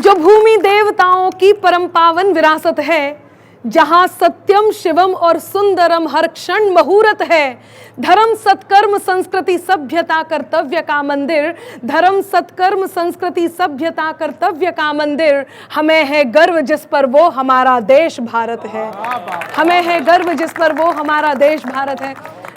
जो भूमि देवताओं की परम पावन विरासत है, जहां सत्यम शिवम और सुंदरम हर क्षण मुहूर्त है। धर्म सत्कर्म संस्कृति सभ्यता कर्तव्य का मंदिर, धर्म सत्कर्म संस्कृति सभ्यता कर्तव्य का मंदिर। हमें है गर्व जिस पर वो हमारा देश भारत है, हमें है गर्व जिस पर वो हमारा देश भारत है।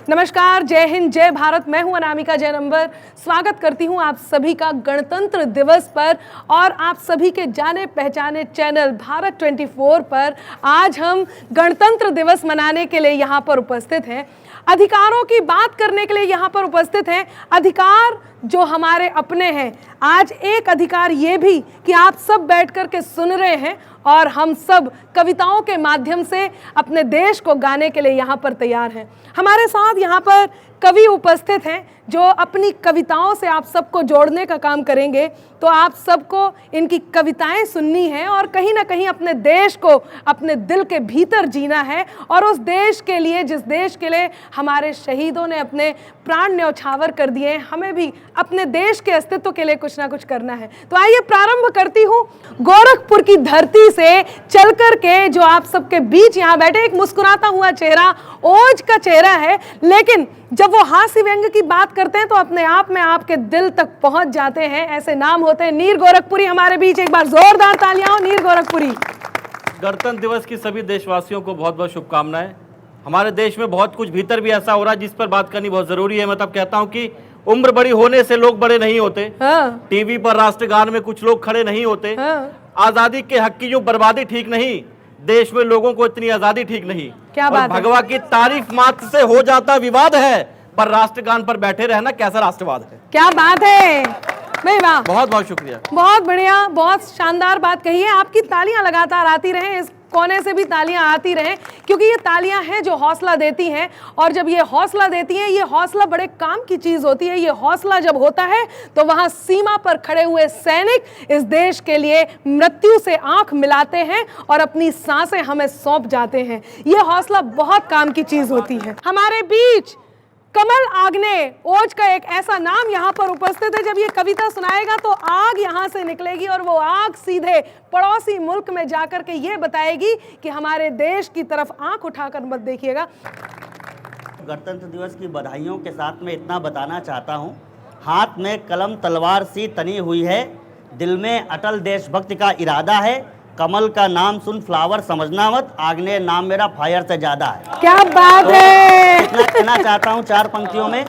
नमस्कार, जय हिंद, जय भारत। मैं हूं अनामिका जय नंबर। स्वागत करती हूं आप सभी का गणतंत्र दिवस पर और आप सभी के जाने पहचाने चैनल भारत 24 पर। आज हम गणतंत्र दिवस मनाने के लिए यहाँ पर उपस्थित हैं, अधिकारों की बात करने के लिए यहाँ पर उपस्थित हैं। अधिकार जो हमारे अपने हैं। आज एक अधिकार ये भी कि आप सब बैठ कर के सुन रहे हैं और हम सब कविताओं के माध्यम से अपने देश को गाने के लिए यहाँ पर तैयार हैं। हमारे साथ यहाँ पर कवि उपस्थित हैं जो अपनी कविताओं से आप सबको जोड़ने का काम करेंगे। तो आप सबको इनकी कविताएं सुननी है और कहीं ना कहीं अपने देश को अपने दिल के भीतर जीना है और उस देश के लिए, जिस देश के लिए हमारे शहीदों ने अपने प्राण न्यौछावर कर दिए, हमें भी अपने देश के अस्तित्व के लिए कुछ ना कुछ करना है। तो आइए प्रारंभ करती हूँ गोरखपुर की धरती से चल कर के, जो आप सबके बीच यहाँ बैठे। एक मुस्कुराता हुआ चेहरा, ओज का चेहरा है, लेकिन जब वो हास्य व्यंग की बात करते हैं तो अपने आप में आपके दिल तक पहुंच जाते हैं। ऐसे नाम होते हैं नीर गोरखपुरी हमारे बीच। एक बार जोरदार तालियां हो नीर गोरखपुरी। गणतंत्र दिवस की सभी देशवासियों को बहुत बहुत शुभकामनाएं। हमारे देश में बहुत कुछ भीतर भी ऐसा हो रहा है जिस पर बात करनी बहुत जरूरी है। मैं तब कहता हूं कि उम्र बड़ी होने से लोग बड़े नहीं होते। हाँ। टीवी पर राष्ट्रगान में कुछ लोग खड़े नहीं होते। हाँ। आजादी के हक की जो बर्बादी ठीक नहीं, देश में लोगों को इतनी आजादी ठीक नहीं। क्या बात है? भगवा की तारीफ मात्र से हो जाता विवाद है, पर राष्ट्रगान पर बैठे रहना कैसा राष्ट्रवाद है। क्या बात है भाई, वाह, बहुत बहुत शुक्रिया। बहुत बढ़िया, बहुत शानदार बात कही है। आपकी तालियां लगातार आती रहें, इस कोने से भी तालियां आती रहें, क्योंकि ये तालियां हैं जो हौसला देती हैं। और जब ये हौसला देती हैं, ये हौसला बड़े काम की चीज होती है। ये हौसला जब होता है तो वहां सीमा पर खड़े हुए सैनिक इस देश के लिए मृत्यु से आंख मिलाते हैं और अपनी सांसें हमें सौंप जाते हैं। ये हौसला बहुत काम की चीज होती है। हमारे बीच कमल आग्ने, ओज का एक ऐसा नाम यहाँ पर उपस्थित है। जब ये कविता सुनाएगा तो आग यहाँ से निकलेगी और वो आग सीधे पड़ोसी मुल्क में जाकर के ये बताएगी कि हमारे देश की तरफ आंख उठाकर मत देखिएगा। गणतंत्र दिवस की बधाइयों के साथ मैं इतना बताना चाहता हूँ, हाथ में कलम तलवार सी तनी हुई है, दिल में अटल देशभक्ति का इरादा है। कमल का नाम सुन फ्लावर समझना मत, आग्नेय नाम मेरा फायर से ज्यादा है। क्या बात है। इतना कहना चाहता हूँ चार पंक्तियों में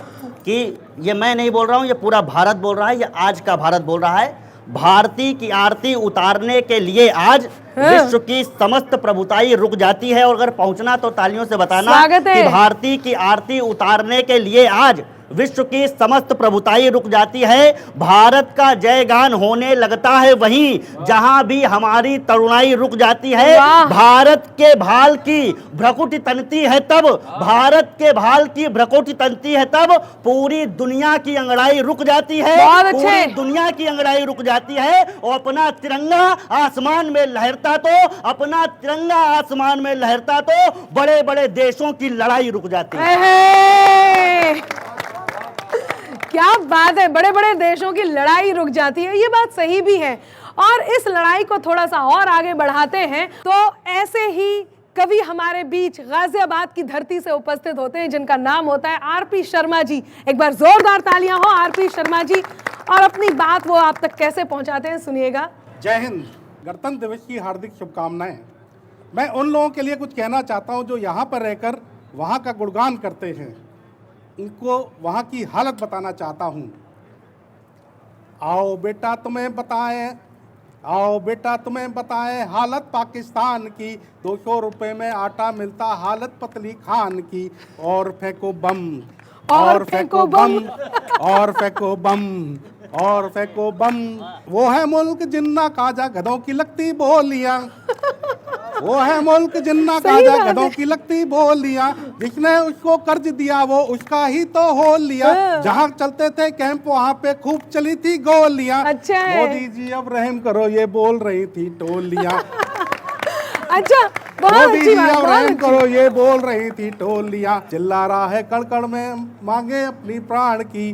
कि ये मैं नहीं बोल रहा हूँ, ये पूरा भारत बोल रहा है, ये आज का भारत बोल रहा है। भारती की आरती उतारने के लिए आज विश्व की समस्त प्रभुताई रुक जाती है। और अगर पहुंचना तो तालियों से बताना कि भारती की आरती उतारने के लिए आज विश्व की समस्त प्रभुताई रुक जाती है। भारत का जयगान होने लगता है वहीं जहां भी हमारी तरुणाई रुक जाती है। भारत के भाल की भ्रकुटी तनती है तब, भारत के भाल की भ्रकुटी तनती है तब पूरी दुनिया की अंगड़ाई रुक जाती है। पूरी दुनिया की अंगड़ाई रुक जाती है और अपना तिरंगा आसमान में लहरता तो, अपना तिरंगा आसमान में लहरता तो बड़े बड़े देशों की लड़ाई रुक जाती है। क्या बात है, बड़े बड़े देशों की लड़ाई रुक जाती है। ये बात सही भी है। और इस लड़ाई को थोड़ा सा और आगे बढ़ाते हैं तो ऐसे ही कवि हमारे बीच गाजियाबाद की धरती से उपस्थित होते हैं, जिनका नाम होता है आरपी शर्मा जी। एक बार जोरदार तालियां हो आरपी शर्मा जी। और अपनी बात वो आप तक कैसे पहुंचाते हैं, सुनिएगा। जय हिंद, गणतंत्र दिवस की हार्दिक शुभकामनाएं। मैं उन लोगों के लिए कुछ कहना चाहता हूं जो यहाँ पर रहकर वहाँ का गुणगान करते हैं, उनको वहाँ की हालत बताना चाहता हूँ। आओ बेटा तुम्हें बताएं, आओ बेटा तुम्हें बताएं हालत पाकिस्तान की। 200 रुपए में आटा मिलता हालत पतली खान की। और फेंको बम, और फेंको बम, और फेंको बम, और फेंको बम। वो है मुल्क जिन्ना काजा गधों की लगती बोलियां, वो है मुल्क जिन्ना काजा गधों की लगती बोलियां। जिसने उसको कर्ज दिया वो उसका ही तो हो लिया। जहाँ चलते थे कैंप वहाँ पे खूब चली थी गोलियां। अच्छा है। मोदी जी अब रहम करो ये बोल रही थी टोलियां। अच्छा, मोदी जी अब रहम करो ये बोल रही थी टोलियां। चिल्ला रहा है कण कण में मांगे अपनी प्राण की।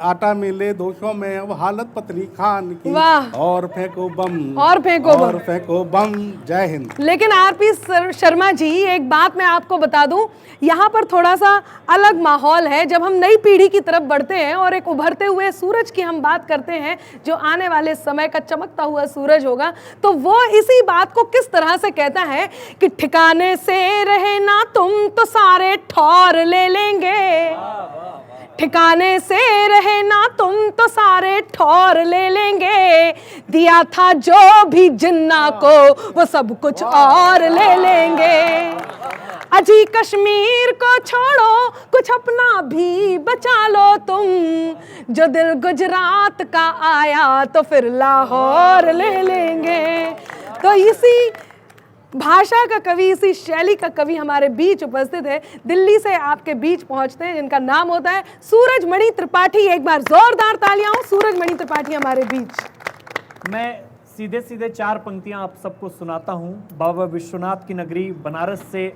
आटा मिले 200 में अब हालत पतली खान की। वाह। और फेंको बम, और फेंको बम। और फेंको बम। जय हिंद। लेकिन आरपी शर्मा जी, एक बात मैं आपको बता दूं, यहाँ पर थोड़ा सा अलग माहौल है। जब हम नई पीढ़ी की तरफ बढ़ते हैं और एक उभरते हुए सूरज की हम बात करते हैं, जो आने वाले समय का चमकता हुआ सूरज होगा, तो वो इसी बात को किस तरह से कहता है कि ठिकाने से रहे ना तुम तो सारे ठौर ले लेंगे, ठिकाने से रहे ना तुम तो सारे ठौर ले लेंगे, दिया था जो भी जिन्ना को वो सब कुछ और ले लेंगे, अजी कश्मीर को छोड़ो कुछ अपना भी बचा लो तुम, जो दिल गुजरात का आया तो फिर लाहौर ले लेंगे। तो इसी भाषा का कवि, इसी शैली का कवि हमारे बीच उपस्थित है। दिल्ली से आपके बीच पहुंचते हैं, जिनका नाम होता है सूरजमणि त्रिपाठी। एक बार जोरदार तालियां हो सूरजमणि त्रिपाठी हमारे बीच। मैं सीधे सीधे 4 पंक्तियां आप सबको सुनाता हूं। बाबा विश्वनाथ की नगरी बनारस से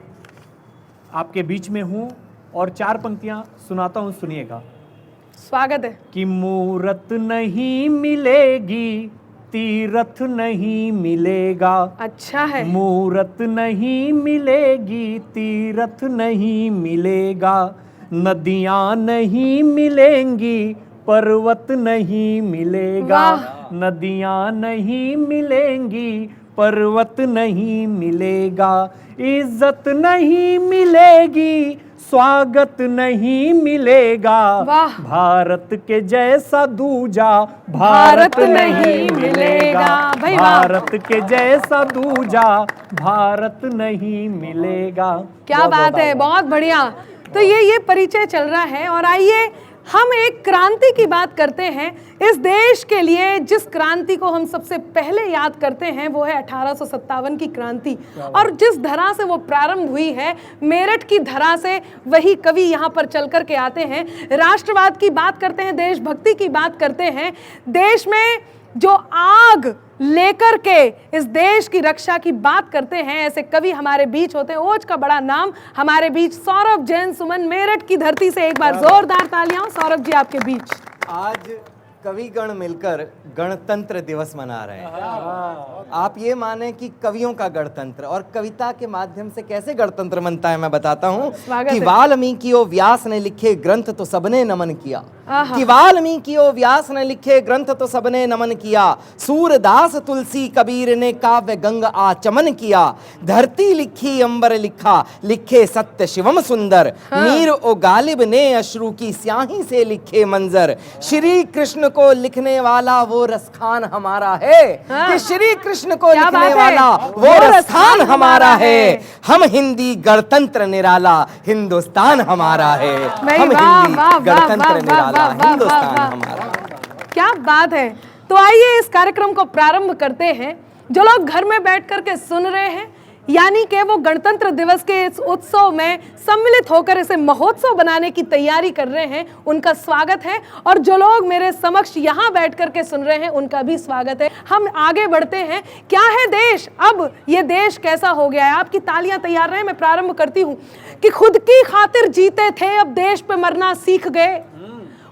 आपके बीच में हूं और 4 पंक्तियां सुनाता हूं, सुनिएगा। स्वागत है। कि मूरत नहीं मिलेगी तीरथ नहीं मिलेगा, अच्छा है। मूरत नहीं मिलेगी तीरथ नहीं मिलेगा, नदियां नहीं मिलेंगी पर्वत नहीं मिलेगा, नदियां नहीं मिलेंगी पर्वत नहीं मिलेगा, इज्जत नहीं मिलेगी स्वागत नहीं मिलेगा, भारत के जैसा दूजा भारत नहीं मिलेगा, भारत के जैसा दूजा भारत नहीं मिलेगा। क्या बात है, बहुत बढ़िया। तो ये परिचय चल रहा है और आइए हम एक क्रांति की बात करते हैं। इस देश के लिए जिस क्रांति को हम सबसे पहले याद करते हैं वो है 1857 की क्रांति, और जिस धरा से वो प्रारंभ हुई है, मेरठ की धरा से वही कवि यहाँ पर चल कर के आते हैं। राष्ट्रवाद की बात करते हैं, देशभक्ति की बात करते हैं, देश में जो आग लेकर के इस देश की रक्षा की बात करते हैं, ऐसे कवि हमारे बीच होते हैं। ओज का बड़ा नाम हमारे बीच सौरभ जैन सुमन, मेरठ की धरती से एक बार जोरदार तालियां। सौरभ जी आपके बीच। आज कविगण मिलकर गणतंत्र दिवस मना रहे हैं। आप ये माने कि कवियों का गणतंत्र, और कविता के माध्यम से कैसे गणतंत्र बनता है मैं बताता हूँ। कि वाल्मीकि ओ व्यास ने लिखे ग्रंथ तो सबने नमन किया, कि वाल्मीकि ओ व्यास ने लिखे ग्रंथ तो सबने नमन किया, सूरदास तुलसी कबीर ने काव्य गंग आचमन किया, धरती लिखी अंबर लिखा लिखे सत्य शिवम सुंदर, मीर ओ गालिब ने अश्रु की स्याही से लिखे मंजर, श्री कृष्ण को लिखने वाला वो रसखान हमारा है, कि श्री कृष्ण को लिखने वाला वो रसखान हमारा है, हम हिंदी गणतंत्र निराला हिंदुस्तान हमारा है, हम हिंदी गणतंत्र निराला हिंदुस्तान हमारा। क्या बात है। तो आइए इस कार्यक्रम को प्रारंभ करते हैं। जो लोग घर में बैठ करके सुन रहे हैं, यानी कि वो गणतंत्र दिवस के इस उत्सव में सम्मिलित होकर इसे महोत्सव बनाने की तैयारी कर रहे हैं, उनका स्वागत है। और जो लोग मेरे समक्ष यहाँ बैठ करके सुन रहे हैं, उनका भी स्वागत है। हम आगे बढ़ते हैं। क्या है देश, अब ये देश कैसा हो गया है। आपकी तालियां तैयार रहे, मैं प्रारंभ करती हूँ। कि खुद की खातिर जीते थे अब देश पे मरना सीख गए,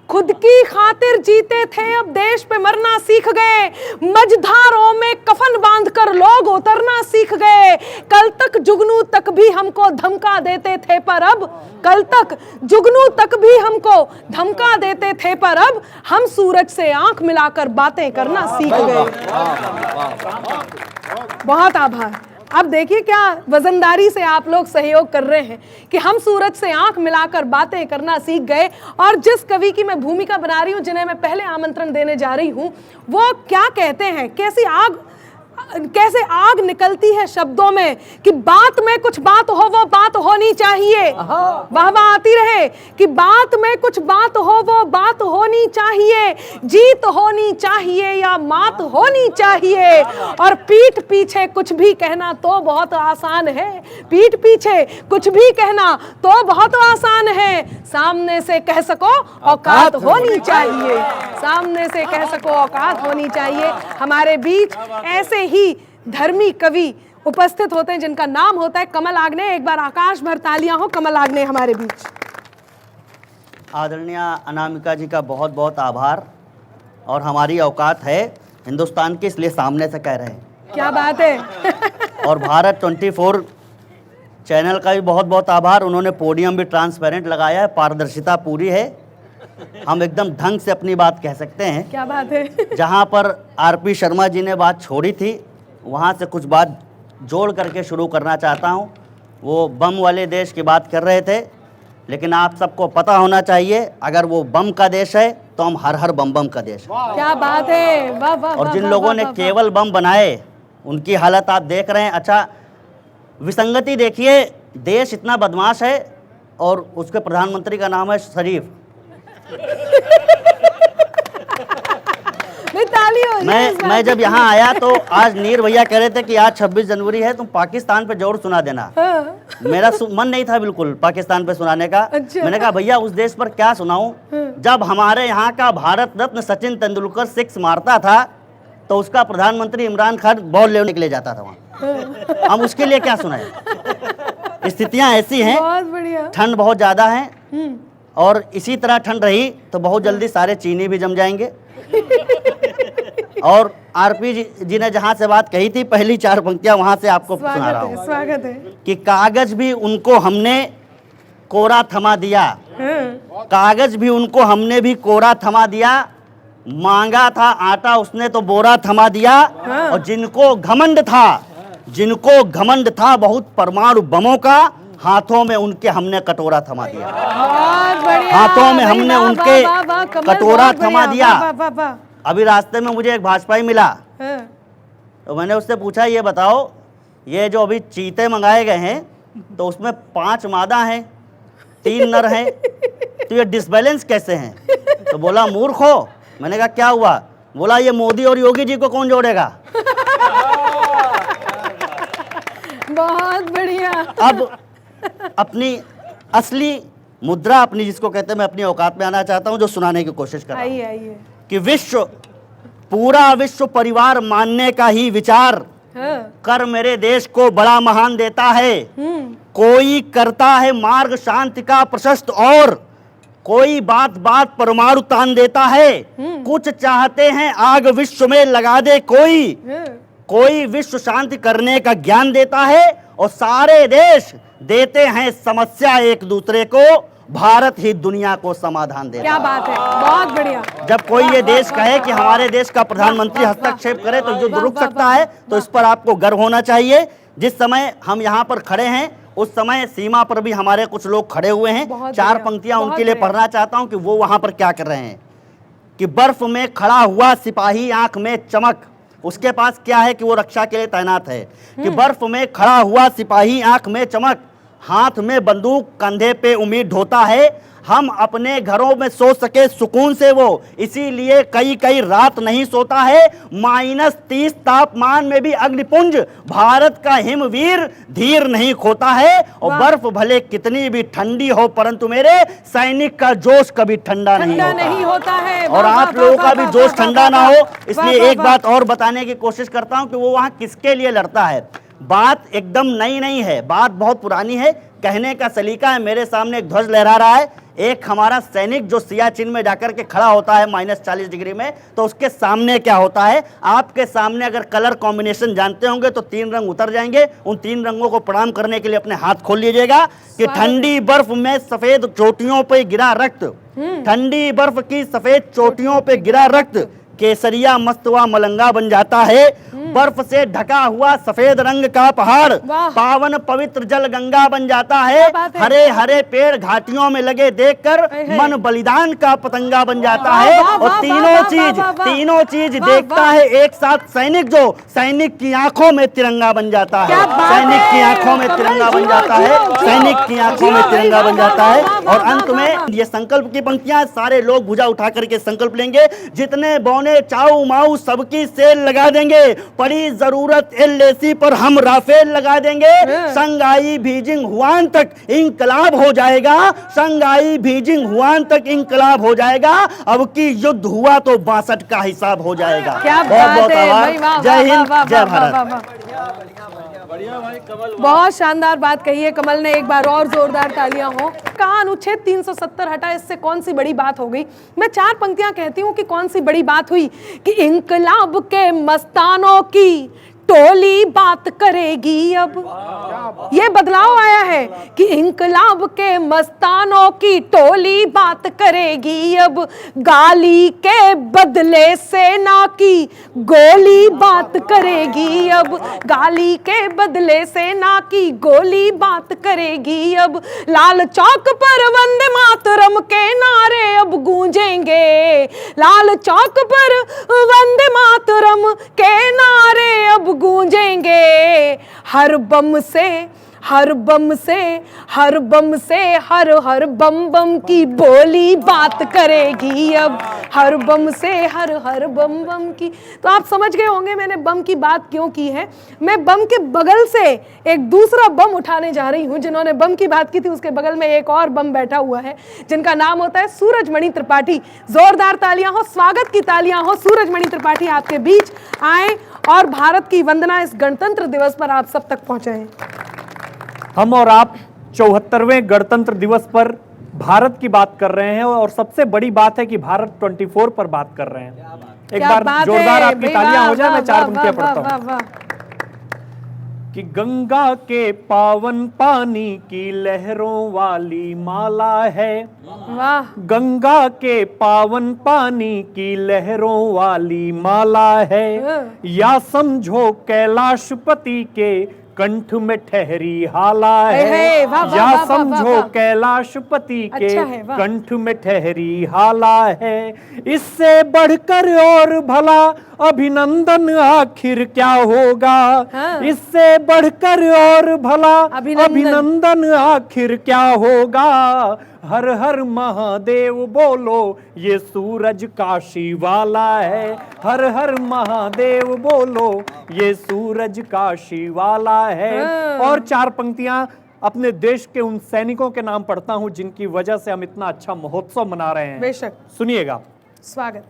खुद की खातिर जीते थे अब देश पे मरना सीख गए, मझधारों में कफन बांधकर लोग उतरना सीख गए, कल तक जुगनू तक भी हमको धमका देते थे पर अब, कल तक जुगनू तक भी हमको धमका देते थे पर अब हम सूरज से आंख मिलाकर बातें करना सीख गए। बहुत आभार। अब देखिए क्या वजनदारी से आप लोग सहयोग कर रहे हैं कि हम सूरज से आंख मिलाकर बातें करना सीख गए। और जिस कवि की मैं भूमिका बना रही हूं, जिन्हें मैं पहले आमंत्रण देने जा रही हूं, वो क्या कहते हैं, कैसे आग निकलती है शब्दों में कि बात में कुछ बात हो, वो बात होनी चाहिए। वाह वाह आती रहे कि बात में कुछ बात हो, वो बात होनी चाहिए, जीत होनी चाहिए या मात होनी चाहिए। और पीठ पीछे कुछ भी कहना तो बहुत आसान है, पीठ पीछे कुछ भी कहना तो बहुत आसान है, सामने से कह सको औकात होनी चाहिए, सामने से कह सको औकात होनी चाहिए। हमारे बीच ऐसे ही धर्मी कवि उपस्थित होते हैं जिनका नाम होता है कमल आग्ने। एक बार आकाश भर तालियां हो कमल आग्ने हमारे बीच। आदरणीय अनामिका जी का बहुत बहुत आभार। और हमारी औकात है हिंदुस्तान के, इसलिए सामने से कह रहे हैं। क्या बात है। और भारत 24 चैनल का भी बहुत बहुत आभार। उन्होंने पोडियम भी ट्रांसपेरेंट लगाया है, पारदर्शिता पूरी है, हम एकदम ढंग से अपनी बात कह सकते हैं। क्या बात है। जहाँ पर आरपी शर्मा जी ने बात छोड़ी थी, वहाँ से कुछ बात जोड़ करके शुरू करना चाहता हूँ। वो बम वाले देश की बात कर रहे थे, लेकिन आप सबको पता होना चाहिए, अगर वो बम का देश है तो हम हर हर बम बम का देश है। क्या बात है, वाह वाह। और जिन वाह, लोगों वाह, ने वाह, केवल बम बनाए, उनकी हालत आप देख रहे हैं। अच्छा, विसंगति देखिए, देश इतना बदमाश है और उसके प्रधानमंत्री का नाम है शरीफ। ताली हो जाए इस मैं बात जब यहाँ आया तो आज नीर भैया कह रहे थे कि आज 26 जनवरी है, तुम पाकिस्तान पे जरूर सुना देना। हाँ। मेरा मन नहीं था बिल्कुल पाकिस्तान पे सुनाने का। अच्छा। मैंने कहा भैया उस देश पर क्या सुनाऊं, जब हमारे यहाँ का भारत रत्न सचिन तेंदुलकर 6 मारता था तो उसका प्रधानमंत्री इमरान खान बॉल लेने के लिए जाता था वहाँ। हम उसके लिए क्या सुनाए। स्थितियाँ ऐसी हैं, बहुत बढ़िया। ठंड बहुत ज़्यादा है और इसी तरह ठंड रही तो बहुत जल्दी सारे चीनी भी जम जाएंगे। और आरपी जी ने जहाँ से बात कही थी, पहली 4 पंक्तियाँ वहाँ से आपको सुना रहा स्वागत है, हूँ स्वागत है। कि कागज भी उनको हमने कोरा थमा दिया, हाँ। कागज भी उनको हमने भी कोरा थमा दिया, मांगा था आटा उसने तो बोरा थमा दिया। और जिनको घमंड था बहुत परमाणु बमों का, हाथों में उनके हमने कटोरा थमा दिया। बहुत बढ़िया। हाथों में भाई, हमने वाह, उनके वाह, वाह, कमल, कटोरा बहुत बढ़िया, थमा दिया। वाह, वाह, वाह, वाह। अभी रास्ते में मुझे एक भाजपाई मिला, हाँ। तो मैंने उससे पूछा, ये बताओ ये जो अभी चीते मंगाए गए हैं तो उसमें 5 मादा हैं, 3 नर हैं, तो ये डिसबैलेंस कैसे हैं? तो बोला मूर्ख हो। मैंने कहा क्या हुआ? बोला ये मोदी और योगी जी को कौन जोड़ेगा? बहुत बढ़िया। अब अपनी असली मुद्रा, अपनी जिसको कहते हैं, मैं अपनी औकात में आना चाहता हूं, जो सुनाने की कोशिश कर रहा हूं आइए आइए। कि पूरा विश्व परिवार मानने का ही विचार हाँ। कर मेरे देश को बड़ा महान देता है। कोई करता है मार्ग शांति का प्रशस्त, और कोई बात बात परमाणु तान देता है। कुछ चाहते हैं आग विश्व में लगा दे कोई विश्व शांति करने का ज्ञान देता है, और सारे देश देते हैं समस्या एक दूसरे को, भारत ही दुनिया को समाधान देता क्या है। बात है, बहुत बढ़िया। जब कोई ये देश कहे कि हमारे देश का प्रधानमंत्री हस्तक्षेप करे तो युद्ध रुक सकता है, तो इस पर आपको गर्व होना चाहिए। जिस समय हम यहाँ पर खड़े हैं उस समय सीमा पर भी हमारे कुछ लोग खड़े हुए हैं। बहुत 4 बढ़िया, पंक्तियां बहुत उनके लिए बढ़िया। पढ़ना चाहता हूं कि वो वहां पर क्या कर रहे हैं। कि बर्फ में खड़ा हुआ सिपाही आंख में चमक, उसके पास क्या है कि वो रक्षा के लिए तैनात है। कि बर्फ में खड़ा हुआ सिपाही आंख में चमक, हाथ में बंदूक कंधे पे उम्मीद ढोता है। हम अपने घरों में सो सके सुकून से वो, इसीलिए कई रात नहीं सोता है। -30 तापमान में भी अग्निपुंज भारत का हिमवीर धीर नहीं खोता है। और बर्फ भले कितनी भी ठंडी हो, परंतु मेरे सैनिक का जोश कभी ठंडा नहीं होता है। और आप लोगों का भी जोश ठंडा ना हो। इसलिए एक बात और बताने की कोशिश करता हूं कि वो वहां किसके लिए लड़ता है। बात एकदम नई नहीं है, बात बहुत पुरानी है। कहने का सलीका है। मेरे सामने एक ध्वज लहरा रहा है, एक हमारा सैनिक जो सियाचिन में जाकर के खड़ा होता है -40 डिग्री में, तो उसके सामने क्या होता है। आपके सामने अगर कलर कॉम्बिनेशन जानते होंगे तो 3 रंग उतर जाएंगे। उन 3 रंगों को प्रणाम करने के लिए अपने हाथ खोल लीजिएगा। कि ठंडी बर्फ में सफेद चोटियों पे गिरा रक्त, ठंडी बर्फ की सफेद चोटियों पे गिरा रक्त, केसरिया मस्त व मलंगा बन जाता है। बर्फ से ढका हुआ सफेद रंग का पहाड़ पावन पवित्र जल गंगा बन जाता है। हरे हरे पेड़ घाटियों में लगे देखकर मन बलिदान का पतंगा बन जाता है। और तीनों चीज देखता है एक साथ सैनिक, जो सैनिक की आंखों में तिरंगा बन जाता है। सैनिक की आंखों में तिरंगा बन जाता है। सैनिक की आंखों में तिरंगा बन जाता है। और अंत में ये संकल्प की पंक्तियां, सारे लोग भुजा उठा करके संकल्प लेंगे। जितने बौने चाऊ माऊ सबकी सेल लगा देंगे, पड़ी जरूरत LAC पर हम राफेल लगा देंगे। शंघाई बीजिंग हुआन तक इंकलाब हो जाएगा। शंघाई बीजिंग हुआन तक इंकलाब हो जाएगा। अब की युद्ध हुआ तो 62 का हिसाब हो जाएगा। क्या बहुत बहुत बात है आभार। भाई, वाह, जय वाह, हिंद, वाह, जय वाह, वाह, भारत। वाह, वाह। बढ़िया भाई कमल। बहुत शानदार बात कही है कमल ने, एक बार और जोरदार तालियां हो। कहा अनुच्छेद 370 हटा, इससे कौन सी बड़ी बात हो गई। मैं 4 पंक्तियां कहती हूँ कि कौन सी बड़ी बात हुई कि इंकलाब के मस्तानों की टोली बात करेगी अब। ये बदलाव आया है कि इंकलाब के मस्तानों की टोली बात करेगी अब। गाली के बदले सेना की गोली बात करेगी अब। गाली के बदले सेना की गोली बात करेगी अब। लाल चौक पर वंदे मातरम के नारे अब गूंजेंगे। लाल चौक पर वंदे मातरम के नारे अब गूंजेंगे। हर बम से हर बम से हर बम से हर हर बम बम की बोली बात करेगी अब। हर बम से हर हर बम बम की। तो आप समझ गए होंगे मैंने बम की बात क्यों की है। मैं बम के बगल से एक दूसरा बम उठाने जा रही हूं। जिन्होंने बम की बात की थी उसके बगल में एक और बम बैठा हुआ है जिनका नाम होता है सूरजमणि त्रिपाठी। जोरदार तालियां हो, स्वागत की तालियां हो। सूरजमणि त्रिपाठी आपके बीच आए और भारत की वंदना इस गणतंत्र दिवस पर आप सब तक पहुंचाएं। हम और आप 74वें गणतंत्र दिवस पर भारत की बात कर रहे हैं और सबसे बड़ी बात है कि भारत 24 पर बात कर रहे हैं। एक क्या बार बात जोरदार है, आपकी भाई, तालियां वाह, हो जाए। मैं वाह, 4 वाह, पंक्तियां वाह, पढ़ता वाह, हूं वाह। कि गंगा के पावन पानी की लहरों वाली माला है। वाह, गंगा के पावन पानी की लहरों वाली माला है। या समझो कैलाशपति के कंठ में ठहरी हाला है। वाह, वाह, या वाह, वाह, समझो वाह। कैलाशपति के अच्छा है, वाह। कंठ में ठहरी हाला है। इससे बढ़कर और भला अभिनंदन आखिर क्या होगा। हाँ। इससे बढ़कर और भला अभिनंदन आखिर क्या होगा। हर हर महादेव बोलो ये सूरज काशी वाला है। हर हर महादेव बोलो ये सूरज काशी वाला है। और 4 पंक्तियां अपने देश के उन सैनिकों के नाम पढ़ता हूं जिनकी वजह से हम इतना अच्छा महोत्सव मना रहे हैं। बेशक, सुनिएगा स्वागत।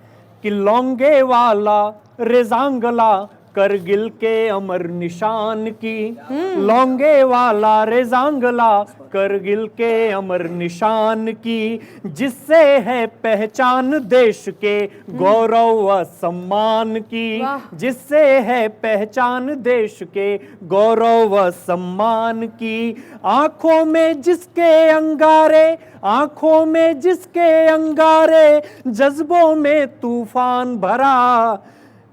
कि लौंगे वाला रेजांगला करगिल के अमर निशान की। लौंगे वाला रेजांगला करगिल के अमर निशान की। जिससे है पहचान देश के गौरव व सम्मान की। जिससे है पहचान देश के गौरव व सम्मान की। आंखों में जिसके अंगारे, आंखों में जिसके अंगारे, जज्बों में तूफान भरा।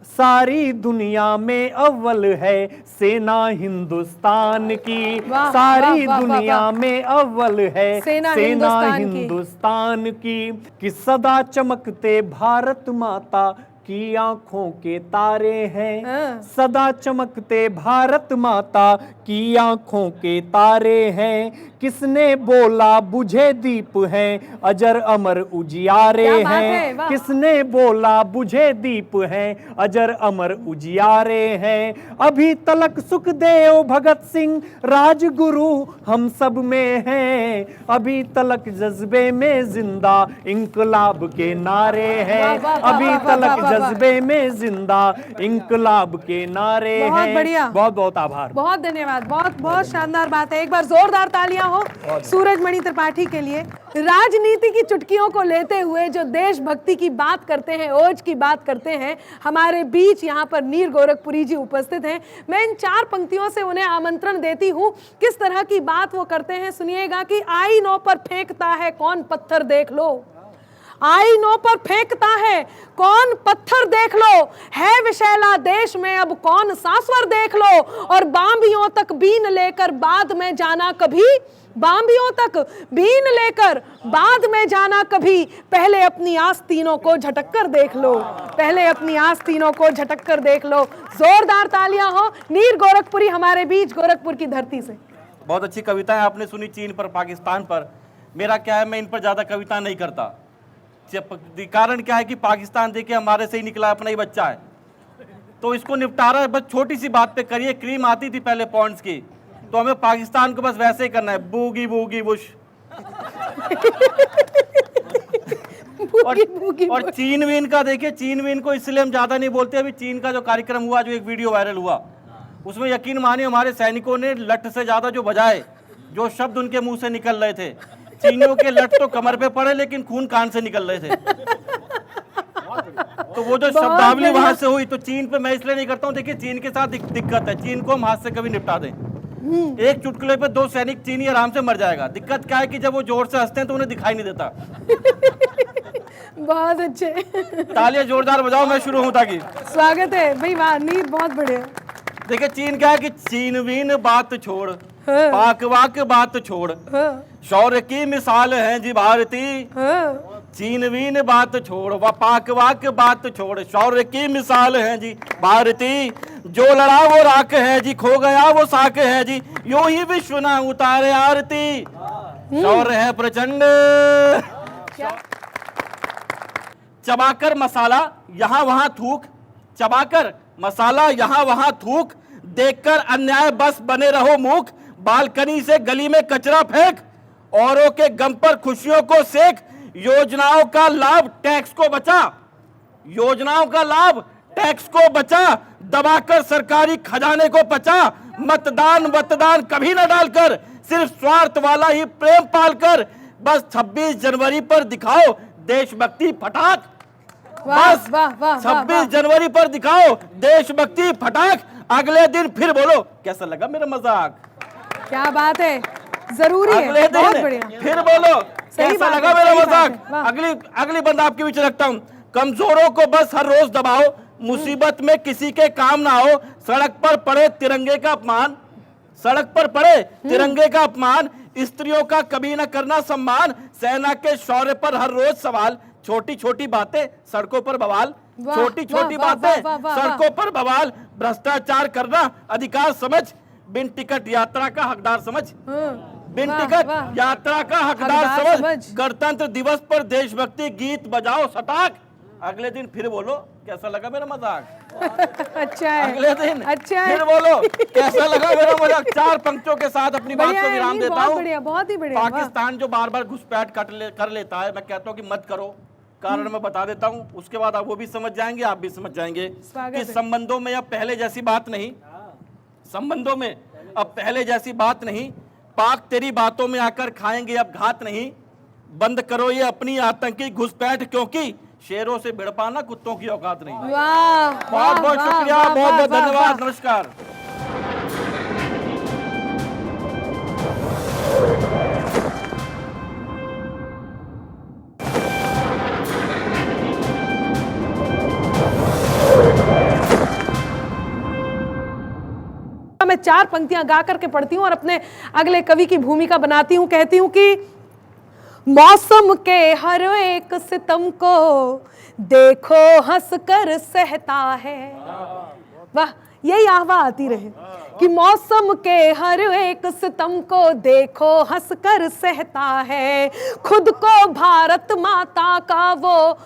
सारी दुनिया में अव्वल है सेना हिंदुस्तान की। सारी दुनिया में अव्वल है सेना हिंदुस्तान की। कि सदा चमकते भारत माता की आंखों के तारे हैं। सदा चमकते भारत माता की आंखों के तारे हैं। किसने बोला बुझे दीप हैं अजर अमर उजियारे हैं। किसने बोला बुझे दीप हैं अजर अमर उजियारे हैं। अभी तलक सुखदेव भगत सिंह राजगुरु हम सब में हैं। अभी तलक जज्बे में जिंदा इंकलाब के नारे हैं। अभी तलक जज्बे में जिंदा इंकलाब के नारे हैं। बहुत बढ़िया, बहुत बहुत आभार, बहुत धन्यवाद। बहुत बहुत शानदार बात है। एक बार जोरदार तालियां हो सूरजमणि त्रिपाठी के लिए। राजनीति की चुटकियों को लेते हुए जो देशभक्ति की बात करते हैं, ओज की बात करते हैं, हमारे बीच यहाँ पर नीर गोरखपुरी जी उपस्थित हैं। मैं इन 4 पंक्तियों से उन्हें आमंत्रण देती हूँ किस तरह की बात वो करते हैं। सुनिएगा कि आईनों पर फेंकता है कौन पत्थर देख लो। आईनों पर फेंकता है कौन पत्थर देख लो। है विशैला देश में अब कौन सांसवर देख लो। और बांबियों तक बीन लेकर बाद में जाना कभी। बांबियों तक बीन लेकर बाद में जाना कभी। पहले अपनी आस्तीनों को झटक कर देख लो। पहले अपनी आस्तीनों को झटक कर देख लो। जोरदार तालियां हो। नीर गोरखपुरी हमारे बीच गोरखपुर की धरती से। बहुत अच्छी कविताएं आपने सुनी चीन पर, पाकिस्तान पर। मेरा क्या है, मैं इन पर ज्यादा कविता नहीं करता। कारण क्या है कि पाकिस्तान देखिए हमारे से ही निकला, अपना ही बच्चा है, तो इसको निपटारा बस छोटी सी बात पे करिए। क्रीम आती थी पहले पॉन्ड्स की, तो हमें पाकिस्तान को बस वैसे ही करना है, बूगी बूगी बुश। और चीन वीन का देखिए, चीन वीन को इसलिए हम ज्यादा नहीं बोलते। अभी चीन का जो कार्यक्रम हुआ, जो एक वीडियो वायरल हुआ, उसमें यकीन मानिए हमारे सैनिकों ने लठ से ज्यादा जो बजाए, जो शब्द उनके मुंह से निकल रहे थे, चीनियों के लठ तो कमर पे पड़े लेकिन खून कान से निकल रहे थे। तो वो जो शब्दावली वहां से हुई, तो चीन पे मैं इसलिए नहीं करता हूँ, देखिए चीन के साथ दिक्कत है, चीन को हम हाथ से कभी निपटा दें। एक चुटकुले पे 2 सैनिक चीनी आराम से मर जाएगा। दिक्कत क्या है कि जब वो जोर से हंसते हैं तो उन्हें दिखाई नहीं देता। बहुत अच्छे, तालियां जोरदार बजाओ, मैं शुरू हूं ताकि। स्वागत है भाई, वाह नीर, बहुत बढ़िया। देखिए चीन क्या है कि चीन वीन बात छोड़, हाँ। पाक वाक बात छोड़, हाँ, शौर्य की मिसाल है जी भारती। हाँ, चीन वीन बात छोड़, व पाक वाक बात छोड़, शौर्य की मिसाल है जी भारती। जो लड़ा वो राख है जी, खो गया वो साक है जी, यूं ही विश्व ना उतारे आरती। शौर्य है प्रचंड। चबाकर मसाला यहाँ वहां थूक, चबाकर मसाला यहाँ वहां थूक, देखकर अन्याय बस बने रहो मूक। बालकनी से गली में कचरा फेंक, औरों के गम पर खुशियों को सेक। योजनाओं का लाभ टैक्स को बचा, योजनाओं का लाभ टैक्स को बचा, दबाकर सरकारी खजाने को पचा। मतदान कभी न डालकर, सिर्फ स्वार्थ वाला ही प्रेम पालकर, बस 26 जनवरी पर दिखाओ देशभक्ति फटाक। वाह, बस वाह, वाह, 26 जनवरी पर दिखाओ देशभक्ति फटाक। अगले दिन फिर बोलो कैसा लगा मेरा मजाक। क्या बात है, जरूरी अगले है, बहुत दिन बढ़िया। फिर बोलो सही कैसा बात लगा है, मेरा सही बात मजाक। है, वाह। अगली बंद आपके बीच रखता हूँ। कमजोरों को बस हर रोज दबाओ, मुसीबत में किसी के काम ना हो। सड़क पर पड़े तिरंगे का अपमान, सड़क पर पड़े तिरंगे का अपमान, स्त्रियों का कभी न करना सम्मान। सेना के शौर्य पर हर रोज सवाल, छोटी छोटी बातें सड़कों पर बवाल, वाह, छोटी छोटी वाह, वाह, बातें वाह, वाह, सड़कों पर बवाल। भ्रष्टाचार करना अधिकार समझ, बिन टिकट यात्रा का हकदार समझ, बिन वाह, टिकट वाह। यात्रा का हकदार हकदार समझ। समझ। गणतंत्र दिवस पर देशभक्ति गीत बजाओ सटाक। अगले दिन फिर बोलो कैसा लगा मेरा मजाक। अच्छा है, अगले दिन अच्छा है, फिर बोलो कैसा लगा मेरा मजाक। 4 पंक्तियों के साथ अपनी बात बढ़िया को है, विराम नीर, देता बहुत हूँ। बढ़िया, बहुत ही बढ़िया, वाह। पाकिस्तान जो बार बार घुसपैठ कर लेता है, मैं कहता हूँ कि मत करो। कारण मैं बता देता हूँ, उसके बाद आप वो भी समझ जाएंगे, आप भी समझ जाएंगे स्वागत कि है। संबंधों में अब पहले जैसी बात नहीं, संबंधों में अब पहले जैसी बात नहीं। पाक तेरी बातों में आकर खाएंगे अब घात नहीं। बंद करो ये अपनी आतंकी घुसपैठ, क्योंकि शेरों से भिड़ पाना कुत्तों की औकात नहीं। वाह, बहुत बहुत वाह, शुक्रिया, वाह, बहुत बहुत वाह, वाह, धन्यवाद, वाह। नमस्कार। मैं 4 पंक्तियां गा करके पढ़ती हूँ और अपने अगले कवि की भूमिका बनाती हूँ। कहती हूँ कि मौसम के हर एक सितम को देखो हंस कर सहता है। वाह, यही आहवा आती रहे कि मौसम के हर एक सितम को देखो हंस कर सहता है। खुद को भारत माता का वो,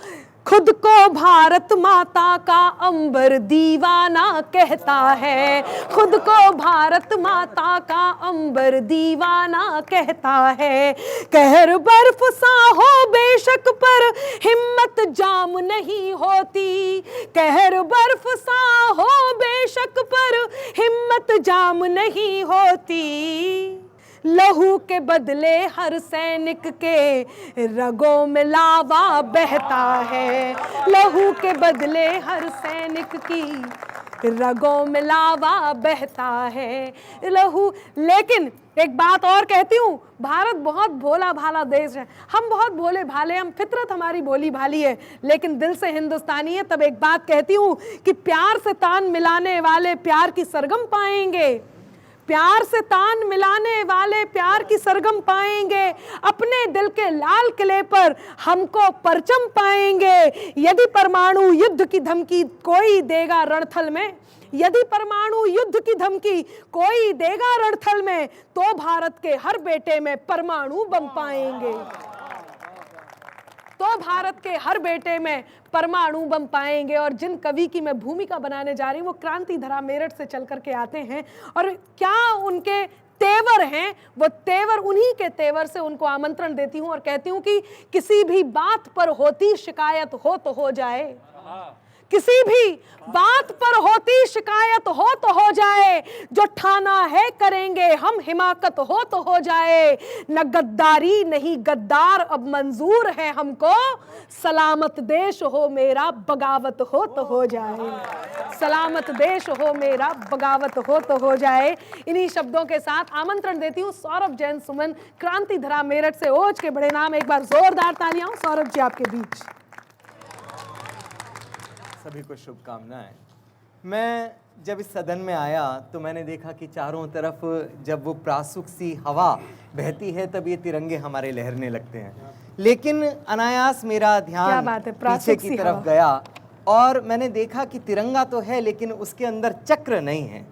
खुद को भारत माता का अंबर दीवाना कहता है। खुद को भारत माता का अंबर दीवाना कहता है। कहर बर्फ सा हो बेशक पर हिम्मत जाम नहीं होती। कहर बर्फ सा हो बेशक पर हिम्मत जाम नहीं होती। लहू के बदले हर सैनिक के रगों में लावा बहता है। लहू के बदले हर सैनिक की रगों में लावा बहता है। लहू, लेकिन एक बात और कहती हूँ, भारत बहुत भोला भाला देश है। हम बहुत भोले भाले, हम फितरत हमारी भोली भाली है, लेकिन दिल से हिंदुस्तानी है। तब एक बात कहती हूँ कि प्यार से तान मिलाने वाले प्यार की सरगम पाएंगे। प्यार से तान मिलाने वाले प्यार की सरगम पाएंगे। अपने दिल के लाल किले पर हमको परचम पाएंगे। यदि परमाणु युद्ध की धमकी कोई देगा रणथल में, यदि परमाणु युद्ध की धमकी कोई देगा रणथल में, तो भारत के हर बेटे में परमाणु बम पाएंगे। तो भारत के हर बेटे में परमाणु बम पाएंगे। और जिन कवि की मैं भूमिका बनाने जा रही हूँ वो क्रांति धरा मेरठ से चल करके आते हैं, और क्या उनके तेवर हैं, वो तेवर, उन्हीं के तेवर से उनको आमंत्रण देती हूँ और कहती हूँ कि किसी भी बात पर होती शिकायत हो तो हो जाए, किसी भी बात पर होती शिकायत हो तो हो जाए, जो ठाना है करेंगे हम हिमाकत हो तो हो जाए, न गद्दारी नहीं गद्दार अब मंजूर है हमको, सलामत देश हो मेरा बगावत हो तो हो जाए, सलामत देश हो मेरा बगावत हो तो हो जाए। इन्हीं शब्दों के साथ आमंत्रण देती हूँ सौरभ जैन सुमन, क्रांति धरा मेरठ से, ओज के बड़े नाम। एक बार जोरदार तालियां सौरभ जी आपके बीच। सभी को शुभकामनाएं। मैं जब इस सदन में आया तो मैंने देखा कि चारों तरफ जब वो प्रासुक सी हवा बहती है तब ये तिरंगे हमारे लहरने लगते हैं, लेकिन अनायास मेरा क्या ध्यान बात है, पीछे प्रासुक की सी तरफ हवा। गया और मैंने देखा कि तिरंगा तो है लेकिन उसके अंदर चक्र नहीं है।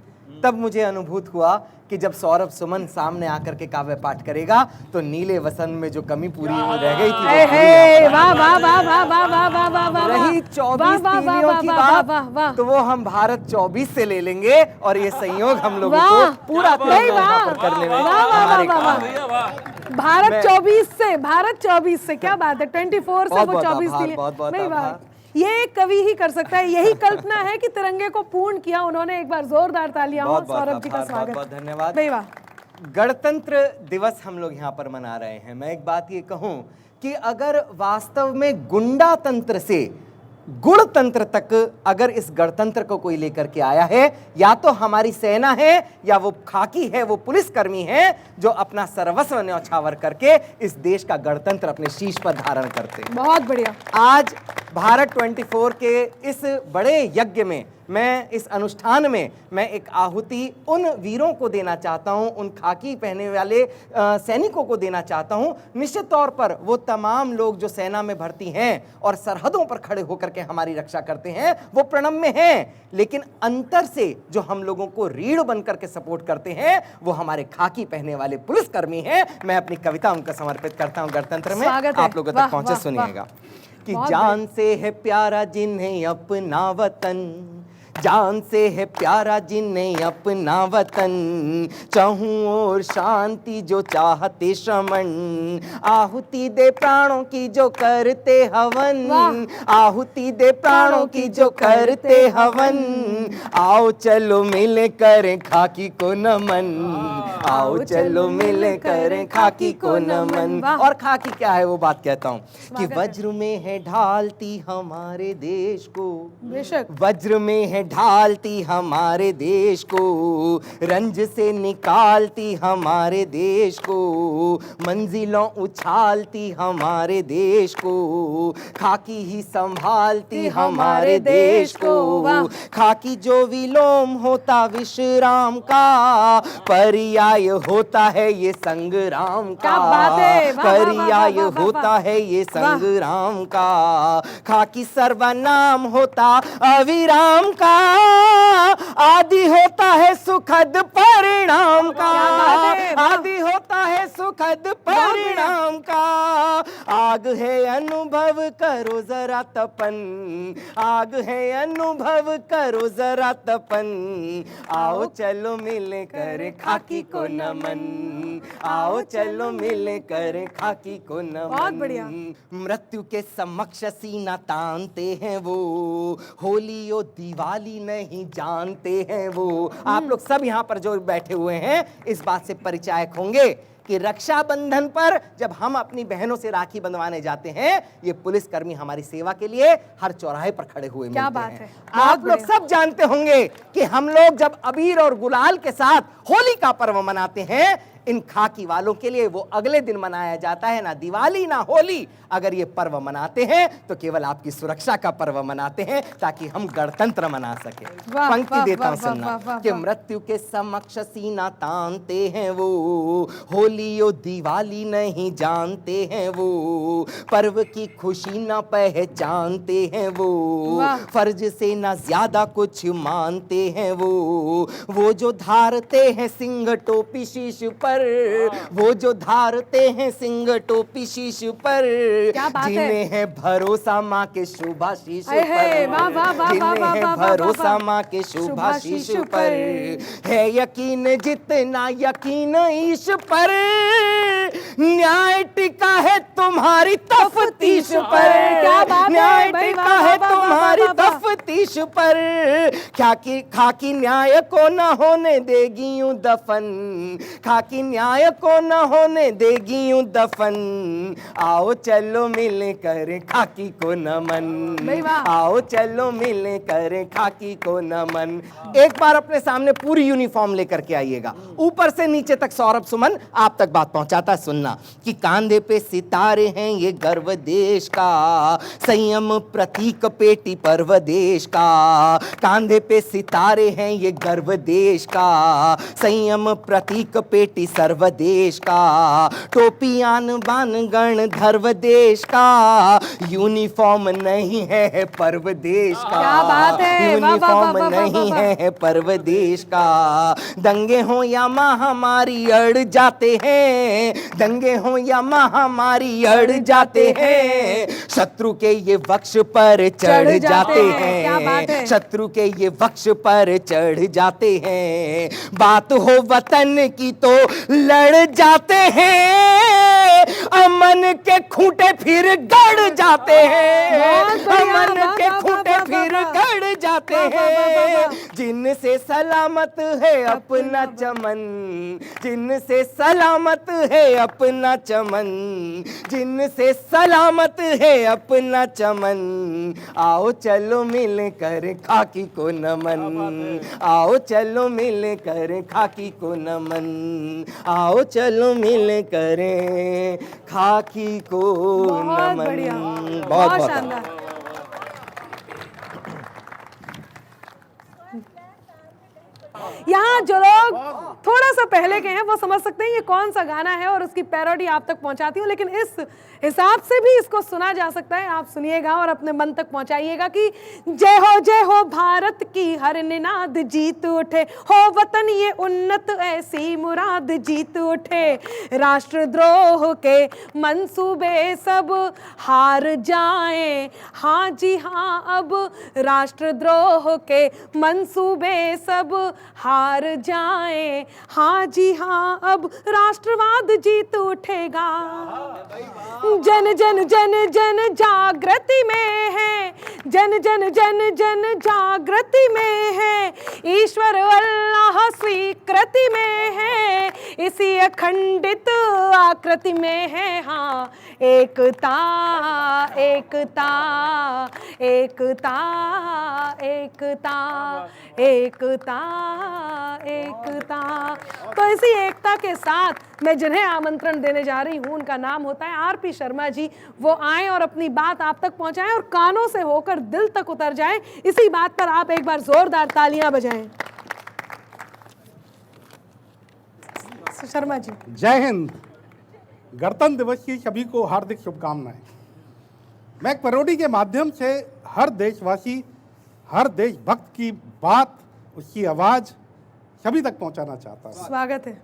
तब मुझे अनुभूत हुआ कि जब सौरभ सुमन सामने आकर के काव्य पाठ करेगा तो नीले वसंत में जो कमी पूरी रह गई थी वो हे, पूरी हे, यहाँ पर वाह वाह वाह वाह वाह वाह वाह वाह वाह, रही वाह, 24 वाह, वाह, तीलियों वाह, की वाह, वाह, वाह, बात तो वो हम भारत 24 से ले लेंगे और ये संयोग हम लोगों को वाह, पूरा नहीं, तिरंगा वाह, यहाँ पर करने में वाह, वाह, हमारे वाह, काम वाह, है। भारत 24 से क्या बात है, 24 से बहुत वो बहुत 24 आभार, दिए। बहुत बहुत नहीं, वाह, आभार। ये एक कवि ही कर सकता है, यही कल्पना है कि तिरंगे को पूर्ण किया उन्होंने। एक बार जोरदार तालियां हो बहुत बहुत सौरभ जी का आभार, बहुत स्वागत। बहुत धन्यवाद। नहीं, वाह, गणतंत्र दिवस हम लोग यहाँ पर मना रहे हैं। मैं एक बात ये कहूँ कि अगर वास्तव में गुंडा तंत्र से गुणतंत्र तक अगर इस गणतंत्र को कोई लेकर के आया है, या तो हमारी सेना है या वो खाकी है, वो पुलिसकर्मी है जो अपना सर्वस्व न्यौछावर करके इस देश का गणतंत्र अपने शीश पर धारण करते हैं। बहुत बढ़िया। आज भारत 24 के इस बड़े यज्ञ में, मैं इस अनुष्ठान में मैं एक आहुति उन वीरों को देना चाहता हूं, उन खाकी पहने वाले सैनिकों को देना चाहता हूं। निश्चित तौर पर वो तमाम लोग जो सेना में भर्ती हैं और सरहदों पर खड़े होकर के हमारी रक्षा करते हैं, वो प्रणम्य हैं, लेकिन अंतर से जो हम लोगों को रीढ़ बनकर के सपोर्ट करते हैं वो हमारे खाकी पहने वाले पुलिसकर्मी हैं। मैं अपनी कविता उनको समर्पित करता हूं गणतंत्र में, स्वागत है। आप लोगों वाह, तक पहुंचे, वाह, सुनिएगा कि बहुत जान से है प्यारा जिन्हें अपना वतन, जान से है प्यारा जिन्हें अपना वतन, चाहूं और शांति जो चाहते श्रमण, आहुति दे प्राणों की जो करते हवन, आहुति दे प्राणों की जो करते हवन, आओ चलो मिल करें खाकी को नमन, आओ चलो मिल करें खाकी को नमन। और खाकी क्या है वो बात कहता हूँ कि वज्र में है ढालती हमारे देश को, बेशक वज्र में है ढालती हमारे देश को, रंज से निकालती हमारे देश को, मंजिलों उछालती हमारे देश को, खाकी ही संभालती हमारे देश को, खाकी जो विलोम होता विश्राम का, पर्याय होता है ये संग्राम का, क्या बात है, वाह, वाह, वाह, पर्याय वाह, वाह, होता वाह। है ये संग्राम का, खाकी सर्वनाम होता अविराम का, आदि होता है सुखद परिणाम का, आदि होता है सुखद परिणाम का, आग है अनुभव करो जरा तपन, आग है अनुभव करो जरा तपन, आओ चलो मिल कर खाकी को नमन, आओ चलो मिल कर खाकी को नमन। बहुत बढ़िया। मृत्यु के समक्ष सीना तानते हैं वो, होली और दिवाली नहीं जानते हैं वो। आप लोग सब यहाँ पर जो बैठे हुए हैं इस बात से परिचायक होंगे कि रक्षाबंधन पर जब हम अपनी बहनों से राखी बंधवाने जाते हैं, ये पुलिसकर्मी हमारी सेवा के लिए हर चौराहे पर खड़े हुए क्या मिलते बात हैं। है। आप लोग सब जानते होंगे कि हम लोग जब अबीर और गुलाल के साथ होली का पर्व मनाते हैं, इन खाकी वालों के लिए वो अगले दिन मनाया जाता है, ना दिवाली ना होली। अगर ये पर्व मनाते हैं तो केवल आपकी सुरक्षा का पर्व मनाते हैं ताकि हम गणतंत्र मना सके। वाह, पंक्ति वाह, देता हूं वाह, वाह, सुनना वाह, कि वाह। मृत्यु के समक्ष सीना तानते हैं वो, होली और दिवाली नहीं जानते हैं वो, पर्व की खुशी ना पहचानते हैं वो, वाह। फर्ज से ना ज्यादा कुछ मानते हैं वो जो धारते हैं सिंह टोपी शीश पर, वो जो धारते हैं सिंह टोपी शीश पर, क्या बात है। जिन्हें है भरोसा माँ के शुभाशीष अरे हे, वाह, वाह, वाह, वाह, जिन्हें वाह, है वाह, वाह, भरोसा वाह। माँ के शुभाशीष शुभाशीष पर, है यकीन जितना यकीन ईश पर, न्याय टिका है तुम्हारी तफ्तीश पर, क्या बात है, न्याय भाई, टिका वाह, है वाह, वाह, तुम्हारी वाह, वाह, वाह। तफ्तीश शीश पर, खाकी न्याय को न होने देगी यूं दफन, खाकी न्याय को न होने देगी यूं दफन, आओ चलो मिल कर खाकी को नमन, आओ चलो मिल कर खाकी को नमन। एक बार अपने सामने पूरी यूनिफॉर्म लेकर के आइएगा, ऊपर से नीचे तक सौरभ सुमन आप तक बात पहुंचाता सुनना कि कांधे पे सितारे हैं ये गर्व देश का, संयम प्रतीक पेटी पर्व देश का, कांधे पे सितारे हैं ये गर्व देश का, संयम प्रतीक पेटी सर्व देश का, टोपी आन बान गण धर्व देश का, यूनिफॉर्म नहीं है पर्व देश का, क्या बात है, यूनिफॉर्म नहीं है पर्व देश का, दंगे हो या महामारी अड़ जाते हैं, दंगे हो या महामारी अड़ जाते हैं, शत्रु के ये वक्ष पर चढ़ जाते हैं, शत्रु के ये वक्ष पर चढ़ जाते हैं, बात हो वतन की तो लड़ जाते हैं, अमन के खूंटे फिर गड़ जाते हैं, अमन के खूंटे फिर गड़ जाते हैं, जिनसे सलामत है अपना चमन, जिनसे सलामत है अपना चमन, जिनसे सलामत है अपना चमन, आओ चलो मिल कर खाकी को नमन, आओ चलो मिल कर खाकी को नमन, आओ चलो मिल कर खाकी को बहुत नमन। बढ़िया, बहुत बहुत बहुत शानदार। यहाँ जो लोग थोड़ा सा पहले के हैं वो समझ सकते हैं ये कौन सा गाना है और उसकी पैरोडी आप तक पहुंचाती हूँ, लेकिन इस हिसाब से भी इसको सुना जा सकता है। आप सुनिएगा और अपने मन तक पहुंचाइएगा कि जय हो भारत की हर निनाद जीत उठे, हो वतन ये उन्नत ऐसी मुराद जीत उठे, राष्ट्रद्रोह के मंसूबे सब हार जाएं, हाँ जी हाँ अब राष्ट्रद्रोह के मंसूबे सब हार जाएं, हाँ जी हाँ अब राष्ट्रवाद जीत उठेगा, जन जन जन जन जागृति में है, जन जन जन जन जागृति में है, ईश्वर अल्लाह स्वीकृति में है, इसी अखंडित आकृति में है, हाँ एकता एकता एकता एकता एकता एकता। तो इसी एकता के साथ मैं जिन्हें आमंत्रण देने जा रही हूं उनका नाम होता है आरपी शर्मा जी। वो आए और अपनी बात आप तक पहुंचाएं और कानों से होकर दिल तक उतर जाएं। इसी बात पर आप एक बार जोरदार तालियां बजाएं। शर्मा जी। जय हिंद। गणतंत्र दिवस की सभी को हार्दिक शुभकामनाएं। मैं एक पैरोडी के माध्यम से हर देशवासी, हर देशभक्त की बात, उसकी आवाज सभी तक पहुंचाना चाहता हूं। स्वागत है।